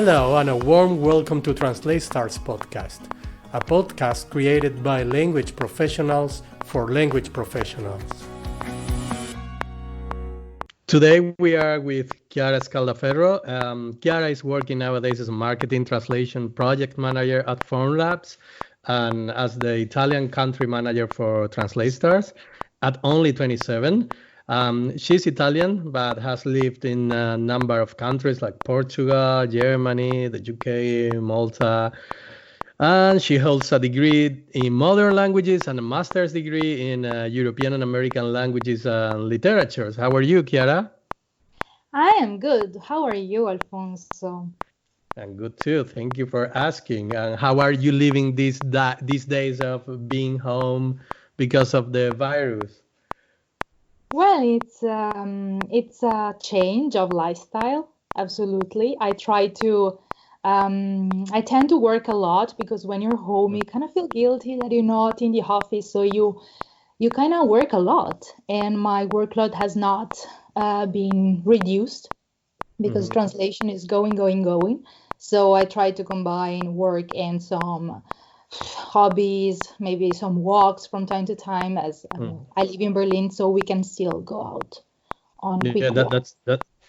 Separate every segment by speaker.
Speaker 1: Hello and a warm welcome to TranslaStars podcast, a podcast created by language professionals for language professionals. Today we are with Chiara Scaldaferro. Chiara is working nowadays as a marketing translation project manager at Formlabs and as the Italian country manager for TranslaStars at only 27. She's Italian, but has lived in a number of countries like Portugal, Germany, the UK, Malta. And she holds a degree in modern languages and a master's degree in European and American languages and literatures. How are you, Chiara?
Speaker 2: I am good. How are you, Alfonso?
Speaker 1: I'm good too. Thank you for asking. And how are you living these days of being home because of the virus?
Speaker 2: Well, it's a change of lifestyle. Absolutely. I tend to work a lot because when you're home, you kind of feel guilty that you're not in the office. So you kind of work a lot, and my workload has not been reduced because translation is going. So I try to combine work and some hobbies, maybe some walks from time to time, as I live in Berlin, so we can still go out on quick walks.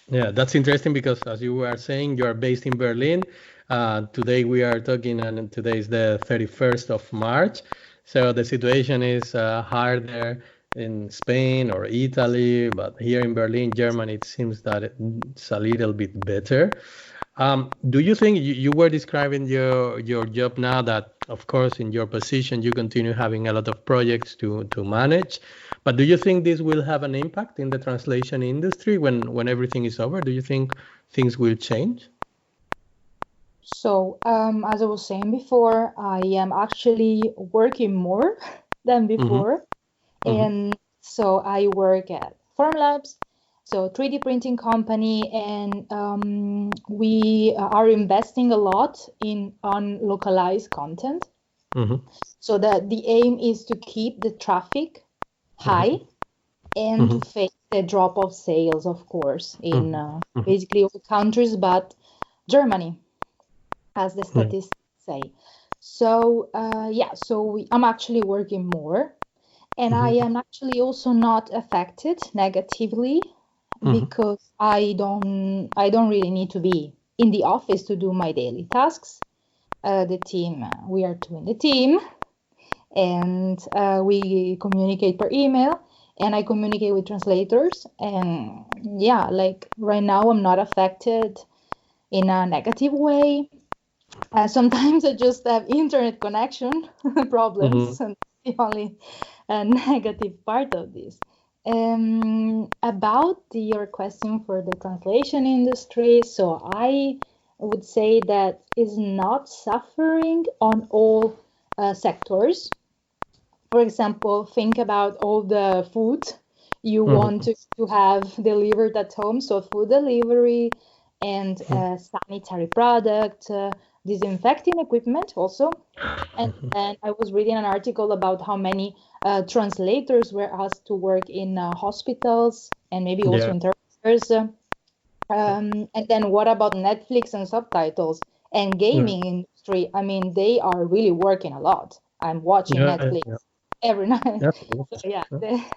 Speaker 1: That's interesting because as you were saying, you are based in Berlin. Today we are talking, and today is the 31st of March. So the situation is harder in Spain or Italy, but here in Berlin, Germany, it seems that it's a little bit better. Do you think you were describing your job now that, of course, in your position, you continue having a lot of projects to manage, but do you think this will have an impact in the translation industry when everything is over? Do you think things will change?
Speaker 2: So, as I was saying before, I am actually working more than before. And so I work at Formlabs, so 3D printing company, and we are investing a lot on localized content. So that the aim is to keep the traffic high and to face the drop of sales, of course, in basically all countries, but Germany, as the statistics say. So I'm actually working more, and I am actually also not affected negatively because I don't really need to be in the office to do my daily tasks. The team, we are two in the team, and we communicate per email, and I communicate with translators, and like right now I'm not affected in a negative way. Sometimes I just have internet connection problems, and the only negative part of this. About your question for the translation industry, so I would say that is not suffering on all sectors. For example, think about all the food you want to have delivered at home. So food delivery and sanitary product, disinfecting equipment also. And then I was reading an article about how many translators were asked to work in hospitals and maybe also interpreters. And then what about Netflix and subtitles and gaming industry? I mean, they are really working a lot. I'm watching Netflix every night. So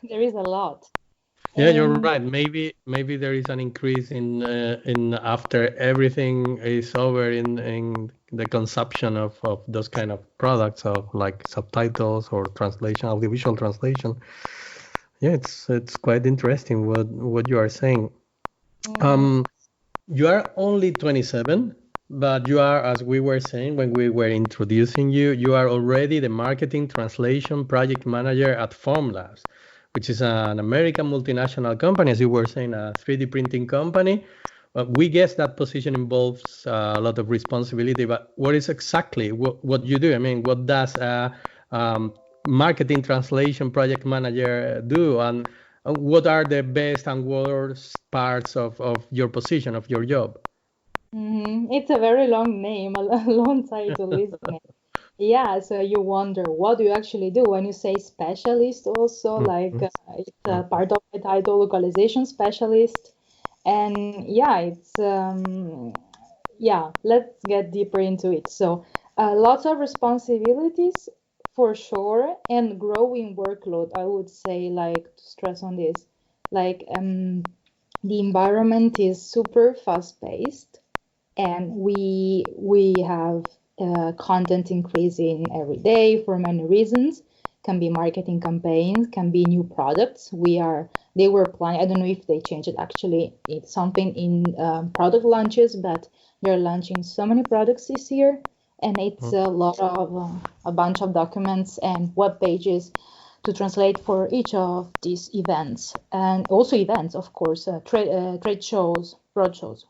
Speaker 2: there is a lot.
Speaker 1: Yeah, you're right. Maybe there is an increase in after everything is over in the consumption of those kind of products of like subtitles or translation, audiovisual translation. Yeah, it's quite interesting what you are saying. You are only 27, but you are, as we were saying when we were introducing you, you are already the marketing translation project manager at Formlabs, which is an American multinational company, as you were saying, a 3D printing company. We guess that position involves a lot of responsibility, but what is exactly what you do? I mean, what does a marketing translation project manager do? And what are the best and worst parts of your position, of your job?
Speaker 2: It's a very long name, a long title, isn't it? Yeah, so you wonder what do you actually do when you say specialist also, like it's part of the title localization specialist. And yeah, let's get deeper into it. So, lots of responsibilities for sure, and growing workload. I would say, like, to stress on this, like, the environment is super fast-paced, and we have content increasing every day for many reasons. Can be marketing campaigns, can be new products. They were planning. I don't know if they changed it actually. It's something in product launches, but they're launching so many products this year, and it's a lot of a bunch of documents and web pages to translate for each of these events, and also events, of course, trade shows, road shows.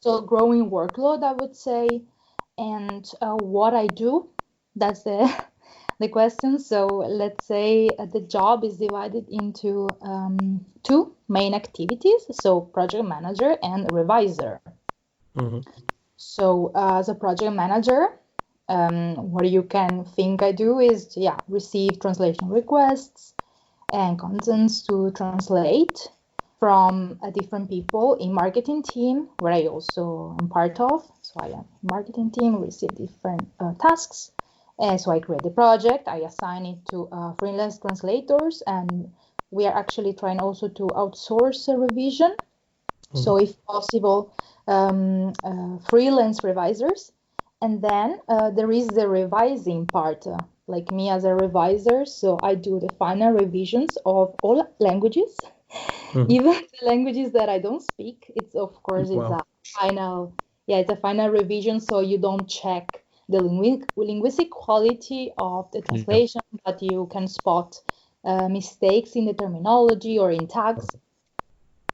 Speaker 2: So growing workload, I would say, and what I do, that's the the question. So let's say the job is divided into two main activities, so project manager and revisor. So as a project manager, what you can think I do is, yeah, receive translation requests and contents to translate from different people in marketing team, where I also am part of. So I am marketing team, receive different tasks. And so I create the project, I assign it to freelance translators, and we are actually trying also to outsource a revision. So if possible, freelance revisers. And then there is the revising part, like me as a reviser. So I do the final revisions of all languages, even the languages that I don't speak. It's of course it's a final, it's a final revision. So you don't check the linguistic quality of the translation, but you can spot mistakes in the terminology or in tags,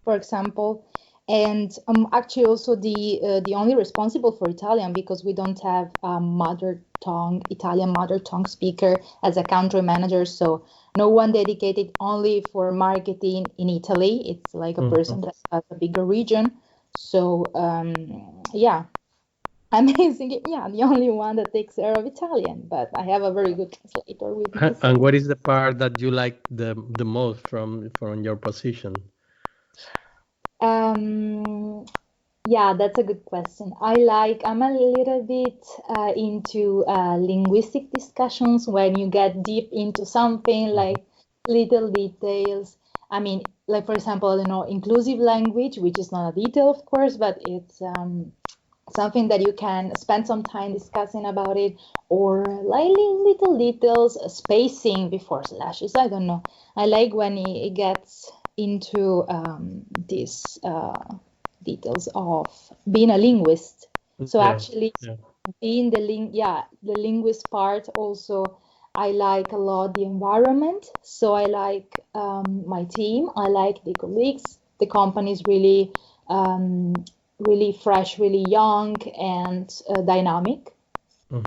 Speaker 2: for example. And I'm actually also the only responsible for Italian, because we don't have a Italian mother tongue speaker as a country manager. So no one dedicated only for marketing in Italy. It's like a person that has a bigger region. So yeah, I'm basically the only one that takes care of Italian, but I have a very good translator with me.
Speaker 1: And what is the part that you like the most from your position?
Speaker 2: Yeah, that's a good question. I'm a little bit into linguistic discussions when you get deep into something like little details. I mean, like for example, I don't know, inclusive language, which is not a detail, of course, but it's something that you can spend some time discussing about it, or like little details, spacing before slashes. I don't know. I like when it gets into these details of being a linguist. So actually, being the linguist part also, I like a lot the environment. So I like my team. I like the colleagues. The company is really really fresh, really young, and dynamic.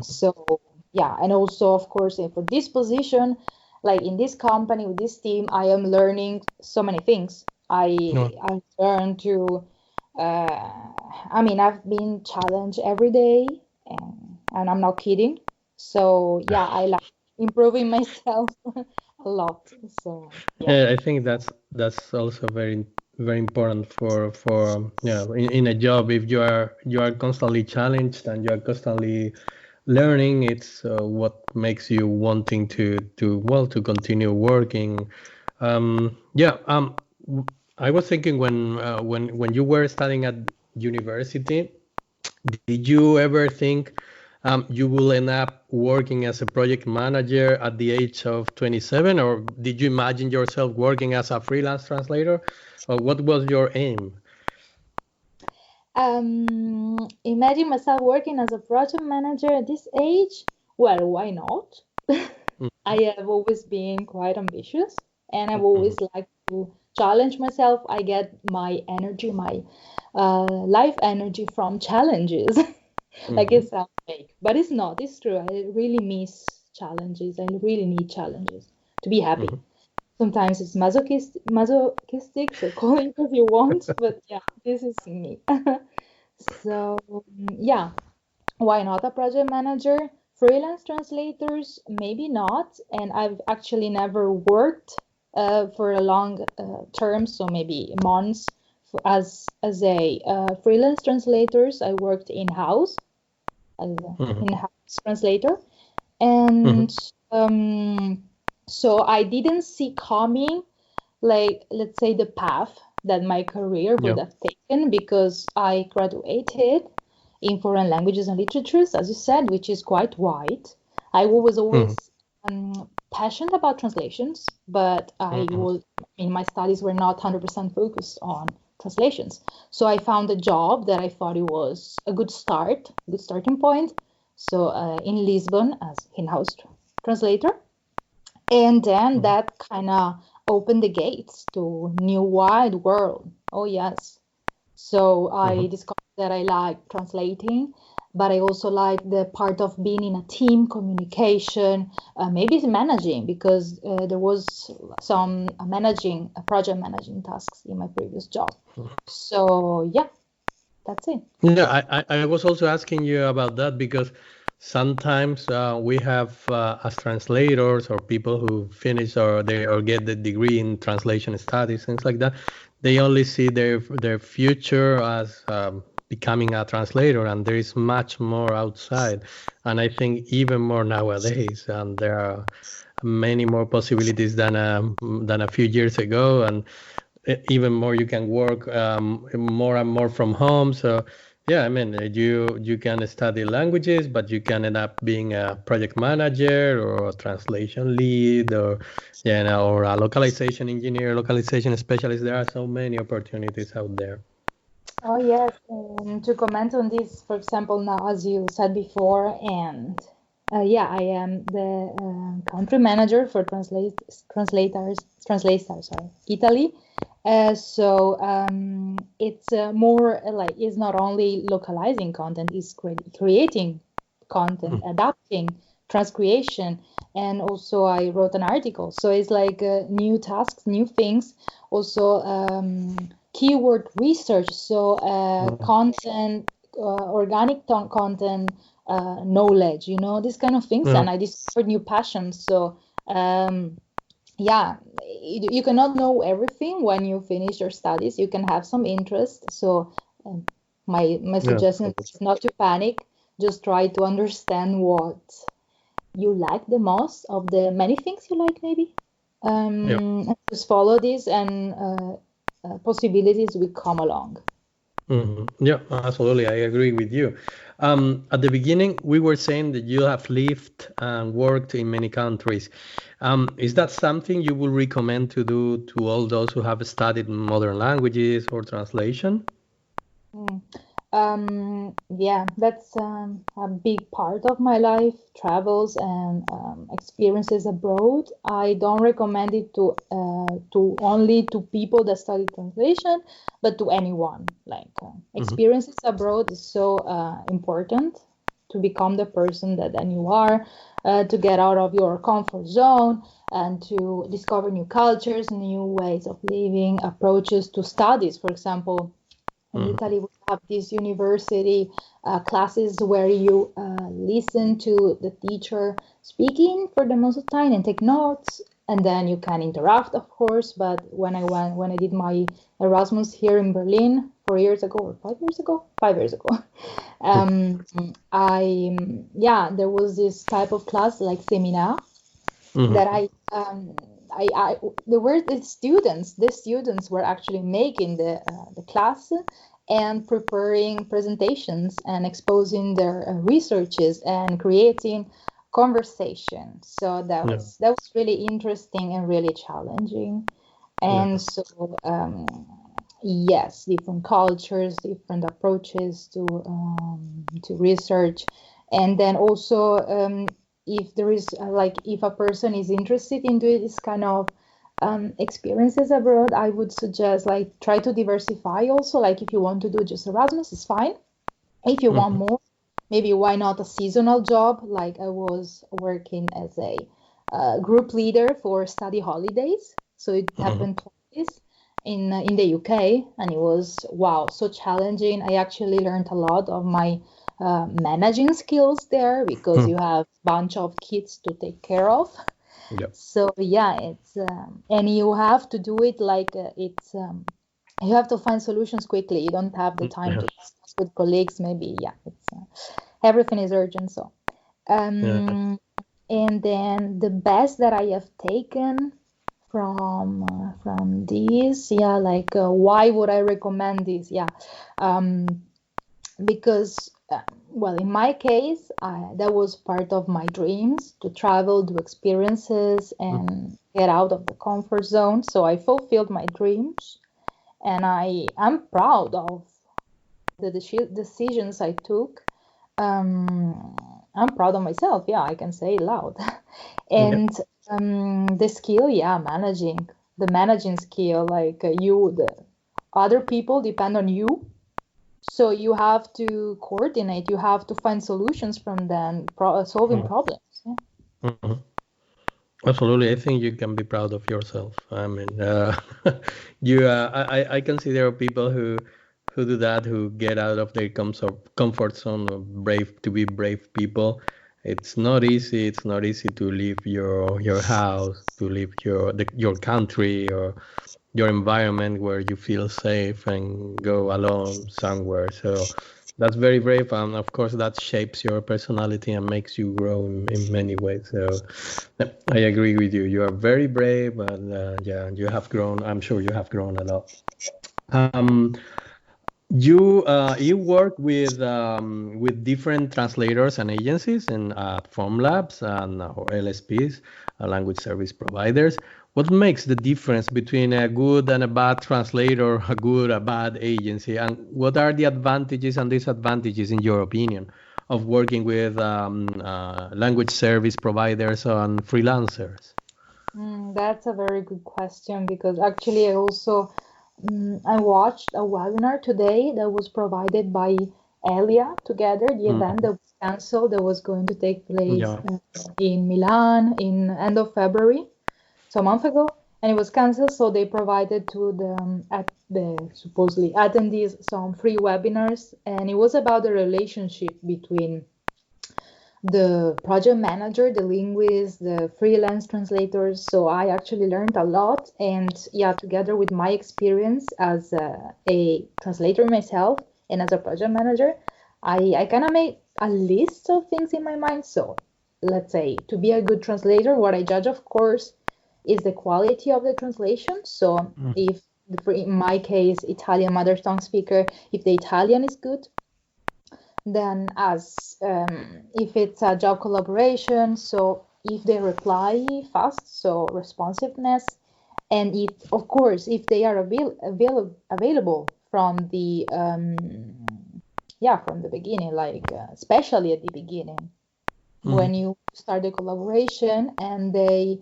Speaker 2: So yeah, and also of course for this position, like in this company with this team, I am learning so many things. I learn to I mean, I've been challenged every day, and I'm not kidding. So yeah, I like improving myself a lot. So
Speaker 1: Yeah, I think that's also very important for in a job. If you are constantly challenged and you are constantly learning, it's what makes you wanting to continue working. I was thinking when you were studying at university, did you ever think you will end up working as a project manager at the age of 27, or did you imagine yourself working as a freelance translator, or what was your aim?
Speaker 2: Imagine myself working as a project manager at this age. Well, why not? I have always been quite ambitious, and I've always liked to challenge myself. I get my energy, my life energy from challenges. Like it sounds fake, but it's not. It's true. I really miss challenges. I really need challenges to be happy. Sometimes it's masochistic, so call it as you want, but yeah, this is me. So yeah, why not a project manager? Freelance translators, maybe not. And I've actually never worked for a long term, so maybe months as a freelance translators. I worked in-house as an in-house translator, and so I didn't see coming, like, let's say, the path that my career would have taken, because I graduated in foreign languages and literatures, as you said, which is quite wide. I was always passionate about translations, but my studies were not 100% focused on translations. So I found a job that I thought it was a good starting point. So in Lisbon as in-house translator. And then that kind of opened the gates to new wide world. Oh, yes. So I discovered that I like translating, but I also like the part of being in a team, communication, maybe managing, because there was some project managing tasks in my previous job. So yeah, that's it.
Speaker 1: Yeah, I was also asking you about that because sometimes we have as translators or people who finish or get the degree in translation studies, things like that, they only see their future as becoming a translator, and there is much more outside, and I think even more nowadays, and there are many more possibilities than a few years ago, and even more you can work more and more from home. So yeah, I mean, you can study languages, but you can end up being a project manager or a translation lead, or or a localization engineer, localization specialist. There are so many opportunities out there.
Speaker 2: Oh yes, and to comment on this, for example, now as you said before, and I am the country manager for TranslaStars, sorry, Italy. So it's more like, it's not only localizing content, it's creating content, adapting, transcreation, and also I wrote an article. So it's like new tasks, new things, also keyword research, so content, organic content, knowledge, these kind of things, and I discovered new passions. So you cannot know everything when you finish your studies. You can have some interest. So my suggestion is not to panic. Just try to understand what you like the most of the many things you like, maybe. And just follow this, and possibilities will come along.
Speaker 1: Yeah, absolutely. I agree with you. At the beginning, we were saying that you have lived and worked in many countries. Is that something you would recommend to do to all those who have studied modern languages or translation?
Speaker 2: Yeah, that's a big part of my life, travels and experiences abroad. I don't recommend it to only to people that study translation, but to anyone. Like experiences abroad is so important to become the person that then you are, to get out of your comfort zone and to discover new cultures, new ways of living, approaches to studies. For example, in Italy, we have these university classes where you listen to the teacher speaking for the most of the time and take notes, and then you can interact, of course. But when I did my Erasmus here in Berlin 4 years ago or 5 years ago, 5 years ago, there was this type of class like seminar that there were the students were actually making the class and preparing presentations and exposing their researches and creating conversation. So that was really interesting and really challenging. And so yes, different cultures, different approaches to research, and then also if there is if a person is interested in doing this kind of experiences abroad, I would suggest try to diversify also. Like if you want to do just Erasmus, it's fine. If you want more, maybe why not a seasonal job? Like I was working as a group leader for study holidays. So it happened twice in the UK, and it was so challenging. I actually learned a lot of my managing skills there, because you have a bunch of kids to take care of. So it's and you have to do it you have to find solutions quickly. You don't have the time to discuss with colleagues. Maybe, everything is urgent. So, and then the best that I have taken from this, like why would I recommend this? Because well, in my case, that was part of my dreams to travel, do experiences, and get out of the comfort zone. So I fulfilled my dreams, and I'm proud of the decisions I took. I'm proud of myself. Yeah, I can say it loud. And the skill, managing skill, like the other people depend on you. So you have to coordinate, you have to find solutions from them, solving problems.
Speaker 1: Absolutely, I think you can be proud of yourself. I mean, I consider people who do that, who get out of their comfort zone, to be brave people. It's not easy. It's not easy to leave your house, to leave your country or your environment where you feel safe and go alone somewhere. So that's very brave, and of course that shapes your personality and makes you grow in many ways. So I agree with you. You are very brave, and you have grown. I'm sure you have grown a lot. You work with different translators and agencies and Formlabs and or LSPs, language service providers. What makes the difference between a good and a bad translator, a bad agency, and what are the advantages and disadvantages, in your opinion, of working with language service providers and freelancers?
Speaker 2: That's a very good question, because actually I watched a webinar today that was provided by Elia together, the event that was canceled, that was going to take place in Milan in end of February, so a month ago, and it was canceled. So they provided to the supposedly attendees some free webinars, and it was about the relationship between the project manager, the linguist, the freelance translators. So I actually learned a lot. And together with my experience as a translator myself and as a project manager, I kind of made a list of things in my mind. So let's say, to be a good translator, what I judge, of course, is the quality of the translation. So if, in my case, Italian mother tongue speaker, if the Italian is good, then if it's a job collaboration, so if they reply fast, so responsiveness, and of course, if they are available from the from the beginning, like especially at the beginning, when you start the collaboration, and they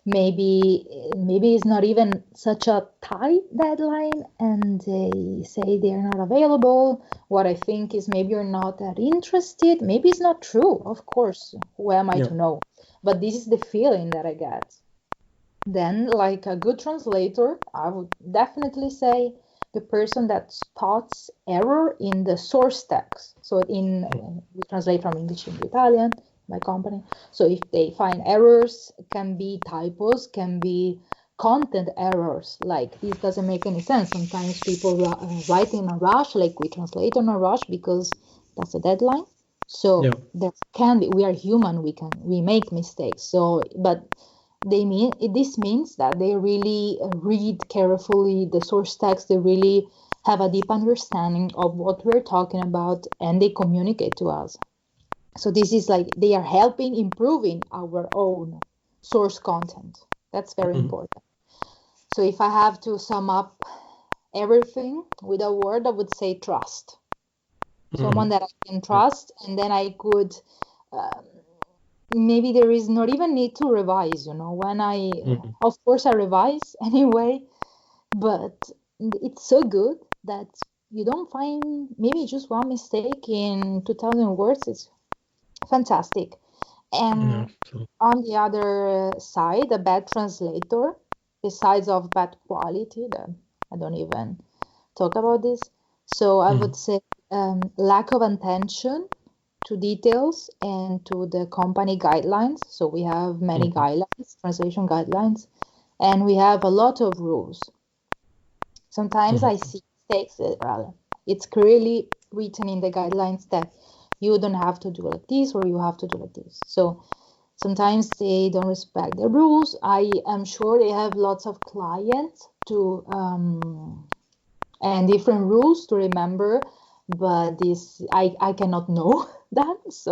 Speaker 2: maybe it's not even such a tight deadline, and they say they're not available. What I think is, maybe you're not that interested. Maybe it's not true, of course. Who am I to know? But this is the feeling that I get. Then, like a good translator, I would definitely say the person that spots error in the source text. So we translate from English into Italian, my company. So if they find errors, can be typos, can be content errors, like this doesn't make any sense. Sometimes people write in a rush, like we translate in a rush because that's a deadline. So there can be, we are human, we make mistakes. So, but this means that they really read carefully the source text. They really have a deep understanding of what we're talking about, and they communicate to us. So this is like they are helping improving our own source content. That's very important. So if I have to sum up everything with a word, I would say trust. Someone that I can trust, and then I could maybe there is not even need to revise, when of course I revise anyway, but it's so good that you don't find maybe just one mistake in 2,000 words. It's fantastic. And on the other side, a bad translator, besides of bad quality, I don't even talk about this. So I would say lack of attention to details and to the company guidelines. So we have many guidelines, translation guidelines, and we have a lot of rules. Sometimes I see mistakes. It's clearly written in the guidelines that you don't have to do like this or you have to do like this. So sometimes they don't respect the rules. I am sure they have lots of clients to and different rules to remember, but this I cannot know that. So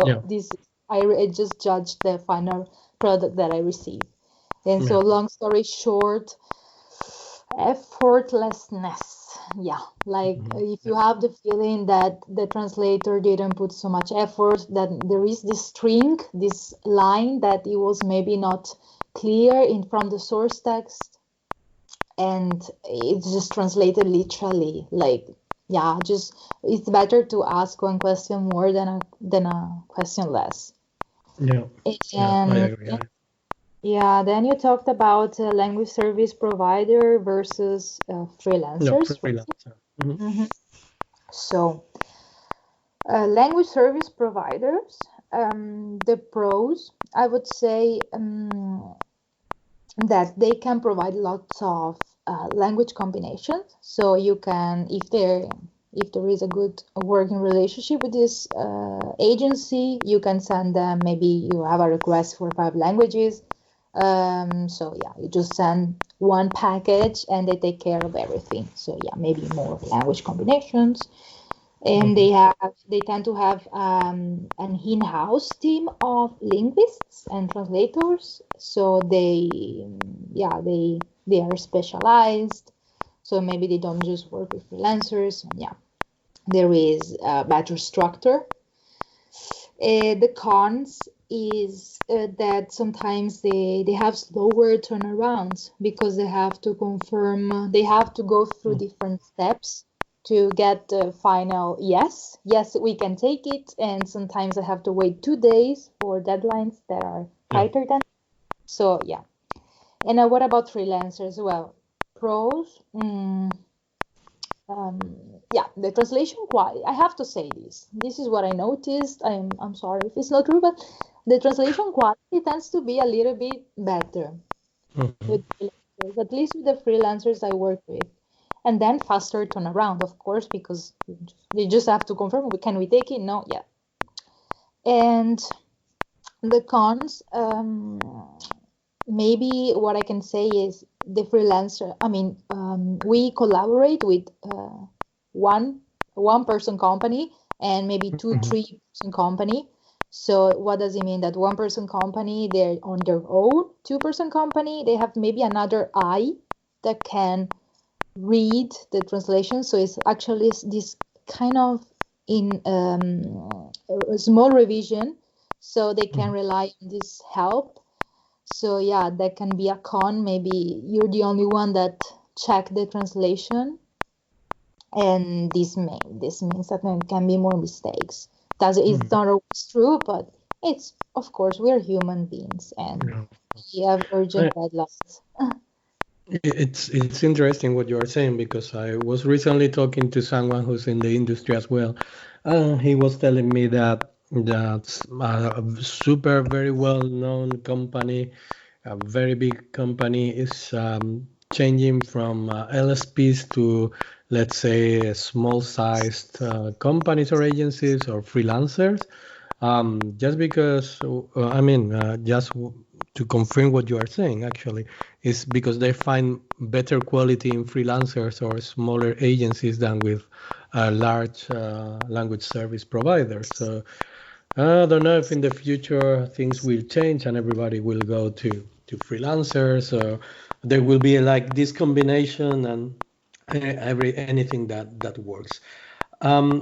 Speaker 2: I just judge the final product that I receive. And so long story short, effortlessness. Yeah, like if you have the feeling that the translator didn't put so much effort, that there is this string, this line that it was maybe not clear from the source text, and it's just translated literally. Like, yeah, just it's better to ask one question more than a question less.
Speaker 1: Yeah, I agree.
Speaker 2: Yeah, then you talked about language service provider versus freelancers.
Speaker 1: Freelancer.
Speaker 2: So, language service providers, the pros, I would say that they can provide lots of language combinations. So you can, if there is a good working relationship with this agency, you can send them, maybe you have a request for 5 languages. So yeah, you just send one package and they take care of everything. So yeah, maybe more language combinations. And they tend to have an in-house team of linguists and translators. So they are specialized. So maybe they don't just work with freelancers. Yeah, there is a better structure. The cons is that sometimes they have slower turnarounds because they have to confirm, they have to go through different steps to get the final yes, we can take it. And sometimes I have to wait 2 days for deadlines that are tighter than. So yeah. And what about freelancers? Well, pros. The translation quality. I have to say this. This is what I noticed. I'm sorry if it's not true, but the translation quality tends to be a little bit better with freelancers, at least with the freelancers I work with. And then faster turnaround, of course, because they just have to confirm, can we take it? No, yeah. And the cons, maybe what I can say is the freelancer, we collaborate with one person company and maybe 2-3 person company. So what does it mean? That one person company, they're on their own. 2-person company, they have maybe another eye that can read the translation. So it's actually this kind of in a small revision, so they can rely on this help. So yeah, that can be a con. Maybe you're the only one that check the translation, and this means that there can be more mistakes. It's not always true, but it's, of course, we're human beings and we have urgent deadlines.
Speaker 1: It's interesting what you are saying, because I was recently talking to someone who's in the industry as well. He was telling me that that's a super very well known company, a very big company, is changing from LSPs to, let's say, small sized companies or agencies or freelancers. Just because, just to confirm what you are saying, actually, is because they find better quality in freelancers or smaller agencies than with large language service providers. So I don't know if in the future things will change and everybody will go to freelancers, or there will be like this combination and anything that works.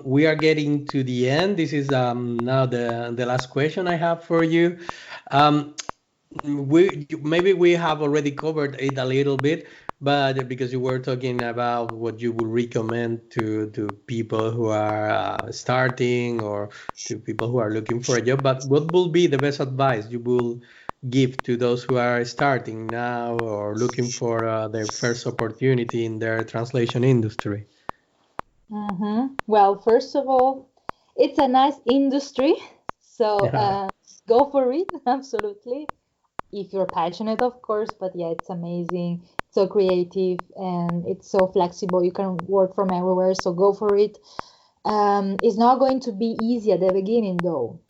Speaker 1: We are getting to the end. This is now the last question I have for you. Maybe we have already covered it a little bit, but because you were talking about what you would recommend to people who are starting, or to people who are looking for a job, but what will be the best advice you will give to those who are starting now or looking for their first opportunity in their translation industry?
Speaker 2: Well, first of all, it's a nice industry, so go for it, absolutely. if you're passionate, of course. But yeah, it's amazing, so creative, and it's so flexible. You can work from everywhere, so go for it. It's not going to be easy at the beginning, though.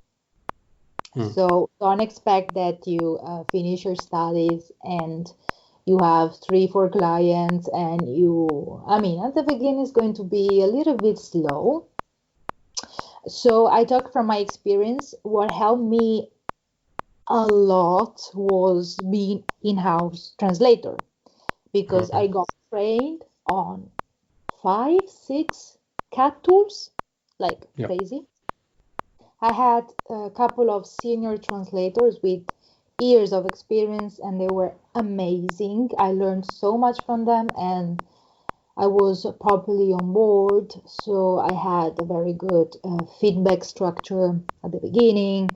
Speaker 2: So don't expect that you finish your studies and you have 3, 4 clients, and at the beginning it's going to be a little bit slow. So I talk from my experience. What helped me a lot was being in-house translator, because I got trained on 5, 6 CAT tools, like crazy. I had a couple of senior translators with years of experience, and they were amazing. I learned so much from them, and I was properly on board. So I had a very good feedback structure at the beginning,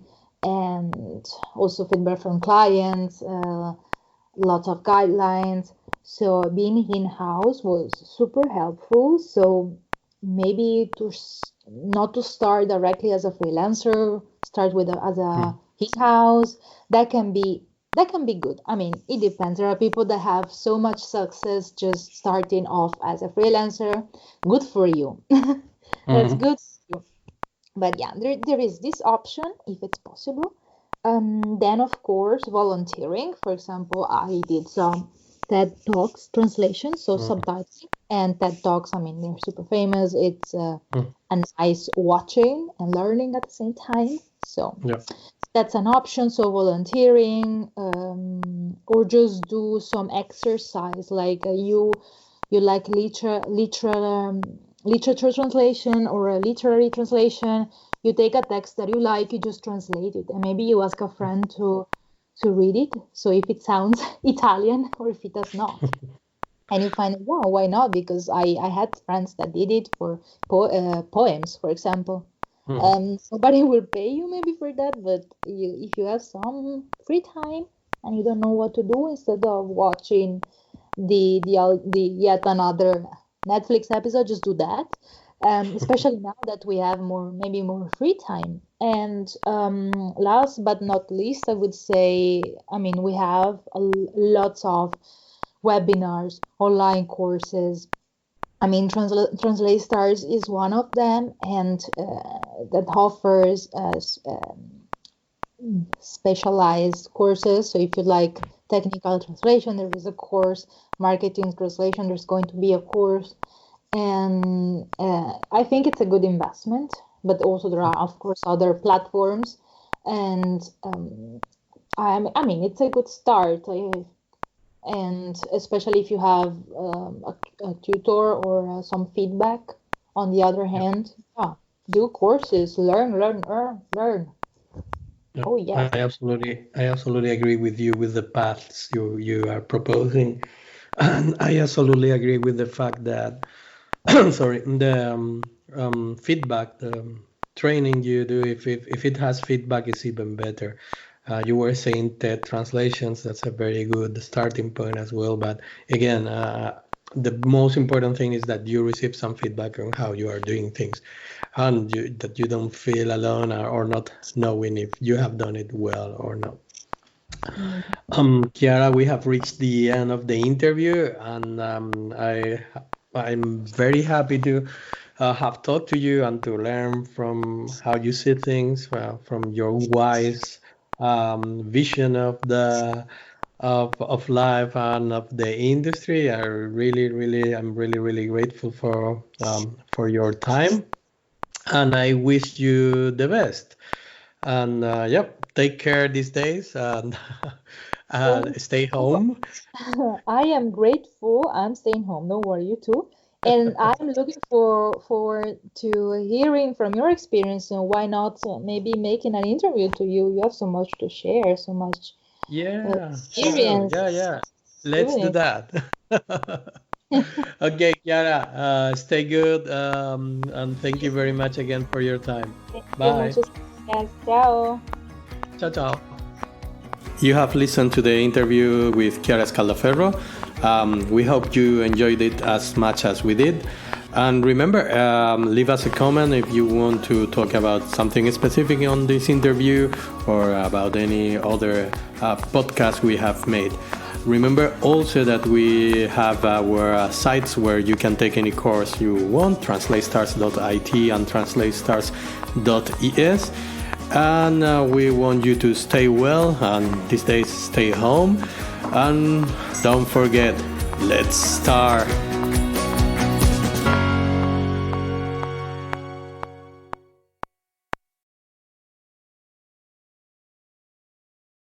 Speaker 2: and also feedback from clients, lots of guidelines. So being in-house was super helpful. So maybe not to start directly as a freelancer, start as a in-house. That can be good. I mean, it depends. There are people that have so much success just starting off as a freelancer. Good for you. That's good for you. But yeah, there is this option if it's possible. Then of course volunteering. For example, I did some TED Talks translation, so subtitling, and TED Talks. I mean, they're super famous. It's a nice watching and learning at the same time. So that's an option. So volunteering, or just do some exercise, like you like literature translation or a literary translation. You take a text that you like, you just translate it, and maybe you ask a friend to read it. So if it sounds Italian or if it does not, and you find, wow, why not? Because I had friends that did it for poems, for example. Nobody will pay you maybe for that, but if you have some free time and you don't know what to do, instead of watching the yet another Netflix episode, just do that. Especially now that we have maybe more free time. And last but not least, I would say, I mean, we have lots of webinars, online courses. I mean, TranslaStars is one of them, and that offers specialized courses. So if you like technical translation, there is a course. Marketing translation, there's going to be a course. And I think it's a good investment, but also there are, of course, other platforms. And I mean, it's a good start. And especially if you have a tutor or some feedback. On the other hand, do courses, learn.
Speaker 1: Yeah, oh yeah, I absolutely agree with you with the paths you are proposing, and I absolutely agree with the fact that sorry, the feedback, the training you do, if it has feedback, it's even better. You were saying TED translations, that's a very good starting point as well. But again, the most important thing is that you receive some feedback on how you are doing things, and that you don't feel alone or not knowing if you have done it well or not. Chiara, we have reached the end of the interview, and I'm very happy to have talked to you and to learn from how you see things, from your wise vision of the of life and of the industry. I'm really grateful for your time, and I wish you the best. And take care these days, and stay home.
Speaker 2: I am grateful. I'm staying home. Don't worry, you too. And I'm looking forward to hearing from your experience. And why not maybe making an interview to you? You have so much to share, so much experience.
Speaker 1: Yeah. Let's do that. Okay, Chiara, stay good, and thank you very much again for your time. Bye.
Speaker 2: Ciao.
Speaker 1: Ciao. You have listened to the interview with Chiara Scaldaferro. We hope you enjoyed it as much as we did. And remember, leave us a comment if you want to talk about something specific on this interview or about any other podcast we have made. Remember also that we have our sites where you can take any course you want, TranslaStars.it and TranslaStars.es. And we want you to stay well and these days stay home. And don't forget, let's start.